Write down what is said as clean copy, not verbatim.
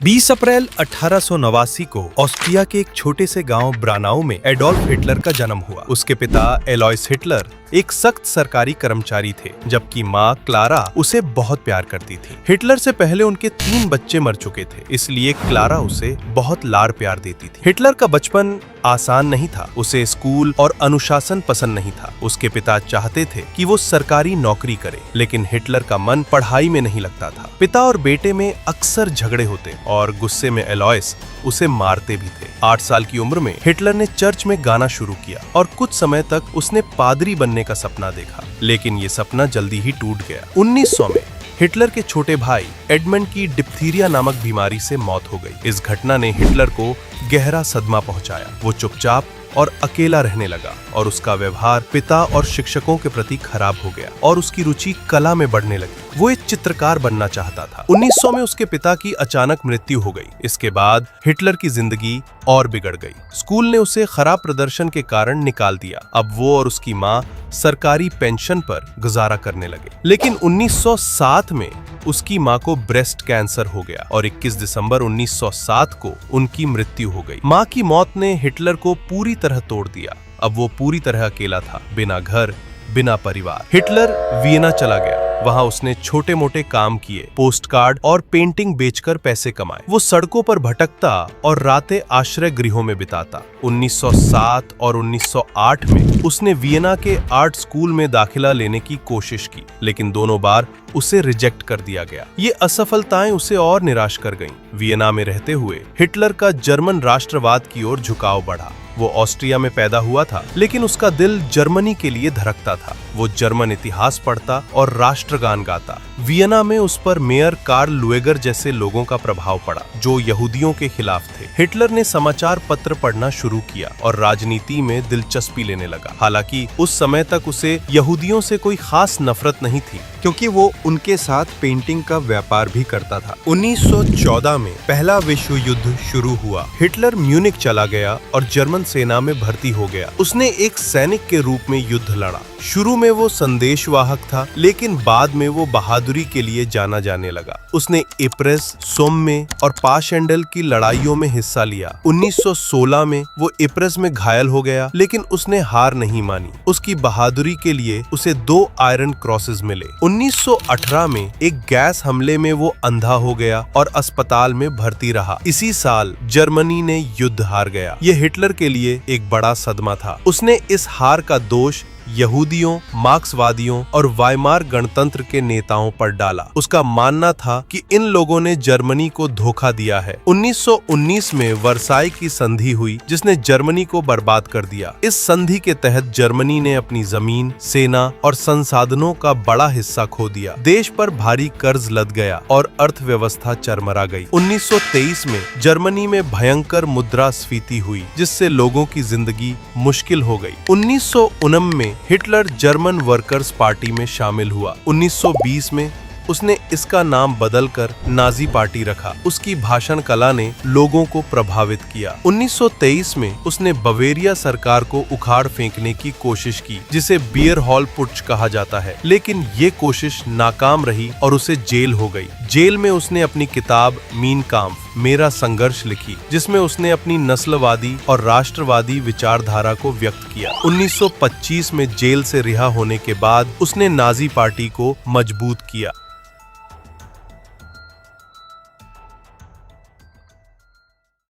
20 अप्रैल 1889 को ऑस्ट्रिया के एक छोटे से गांव ब्रानाउ में एडोल्फ हिटलर का जन्म हुआ। उसके पिता एलॉयस हिटलर एक सख्त सरकारी कर्मचारी थे, जबकि माँ क्लारा उसे बहुत प्यार करती थी। हिटलर से पहले उनके 3 बच्चे मर चुके थे, इसलिए क्लारा उसे बहुत लाड़ प्यार देती थी। हिटलर का बचपन आसान नहीं था। उसे स्कूल और अनुशासन पसंद नहीं था। उसके पिता चाहते थे कि वो सरकारी नौकरी करे, लेकिन हिटलर का मन पढ़ाई में नहीं लगता था। पिता और बेटे में अक्सर झगड़े होते और गुस्से में एलॉयस उसे मारते भी थे। 8 साल की उम्र में हिटलर ने चर्च में गाना शुरू किया और कुछ समय तक उसने पादरी बनने का सपना देखा, लेकिन ये सपना जल्दी ही टूट गया। 1900 में हिटलर के छोटे भाई एडमंड की डिप्थीरिया नामक बीमारी से मौत हो गई। इस घटना ने हिटलर को गहरा सदमा पहुंचाया। वो चुपचाप और अकेला रहने लगा और उसका व्यवहार पिता और शिक्षकों के प्रति खराब हो गया और उसकी रुचि कला में बढ़ने लगी। वो एक चित्रकार बनना चाहता था। 1900 में उसके पिता की अचानक मृत्यु हो गई। इसके बाद हिटलर की जिंदगी और बिगड़ गई। स्कूल ने उसे खराब प्रदर्शन के कारण निकाल दिया। अब वो और उसकी माँ सरकारी पेंशन पर गुजारा करने लगे। लेकिन 1907 में उसकी माँ को ब्रेस्ट कैंसर हो गया और 21 दिसंबर 1907 को उनकी मृत्यु हो गई। माँ की मौत ने हिटलर को पूरी तरह तोड़ दिया। अब वो पूरी तरह अकेला था, बिना घर, बिना परिवार। हिटलर वियना चला गया। वहां उसने छोटे मोटे काम किए, पोस्ट कार्ड और पेंटिंग बेचकर पैसे कमाए। वो सड़कों पर भटकता और रातें आश्रय गृहों में बिताता। 1907 और 1908 में उसने वियना के आर्ट स्कूल में दाखिला लेने की कोशिश की, लेकिन दोनों बार उसे रिजेक्ट कर दिया गया। ये असफलताएं उसे और निराश कर गईं। वियना में रहते हुए हिटलर का जर्मन राष्ट्रवाद की ओर झुकाव बढ़ा। वो ऑस्ट्रिया में पैदा हुआ था, लेकिन उसका दिल जर्मनी के लिए धड़कता था। वो जर्मन इतिहास पढ़ता और राष्ट्रगान गाता। वियना में उस पर मेयर कार्ल लुएगर जैसे लोगों का प्रभाव पड़ा, जो यहूदियों के खिलाफ थे। हिटलर ने समाचार पत्र पढ़ना शुरू किया और राजनीति में दिलचस्पी लेने लगा। हालांकि उस समय तक उसे यहूदियों से कोई खास नफरत नहीं थी, क्योंकि वो उनके साथ पेंटिंग का व्यापार भी करता था। 1914 में पहला विश्व युद्ध शुरू हुआ। हिटलर म्यूनिक चला गया और जर्मन सेना में भर्ती हो गया। उसने एक सैनिक के रूप में युद्ध लड़ा। शुरू में वो संदेशवाहक था, लेकिन बाद में वो बहादुरी के लिए जाना जाने लगा। उसने यप्रेस, सोmme और पाशेंडल की लड़ाइयों में हिस्सा लिया। 1916 में वो यप्रेस में घायल हो गया, लेकिन उसने हार नहीं मानी। उसकी बहादुरी के लिए उसे 2 आयरन क्रॉसेस मिले। 1918 में एक गैस हमले में वो अंधा हो गया और अस्पताल में भर्ती रहा। इसी साल जर्मनी ने युद्ध हार गया। ये हिटलर के लिए एक बड़ा सदमा था। उसने इस हार का दोष यहूदियों, मार्क्सवादियों और वाइमार गणतंत्र के नेताओं पर डाला। उसका मानना था कि इन लोगों ने जर्मनी को धोखा दिया है। 1919 में वर्साई की संधि हुई, जिसने जर्मनी को बर्बाद कर दिया। इस संधि के तहत जर्मनी ने अपनी जमीन, सेना और संसाधनों का बड़ा हिस्सा खो दिया। देश पर भारी कर्ज लद गया और अर्थव्यवस्था चरमरा गई। 1923 में जर्मनी में भयंकर मुद्रास्फीति हुई, जिससे लोगों की जिंदगी मुश्किल हो गई। 1919 में हिटलर जर्मन वर्कर्स पार्टी में शामिल हुआ। 1920 में उसने इसका नाम बदलकर नाजी पार्टी रखा। उसकी भाषण कला ने लोगों को प्रभावित किया। 1923 में उसने बवेरिया सरकार को उखाड़ फेंकने की कोशिश की, जिसे बियर हॉल पुट्च कहा जाता है, लेकिन ये कोशिश नाकाम रही और उसे जेल हो गई। जेल में उसने अपनी किताब मीन काम्फ, मेरा संघर्ष लिखी, जिसमें उसने अपनी नस्लवादी और राष्ट्रवादी विचारधारा को व्यक्त किया। 1925 में जेल से रिहा होने के बाद उसने नाजी पार्टी को मजबूत किया।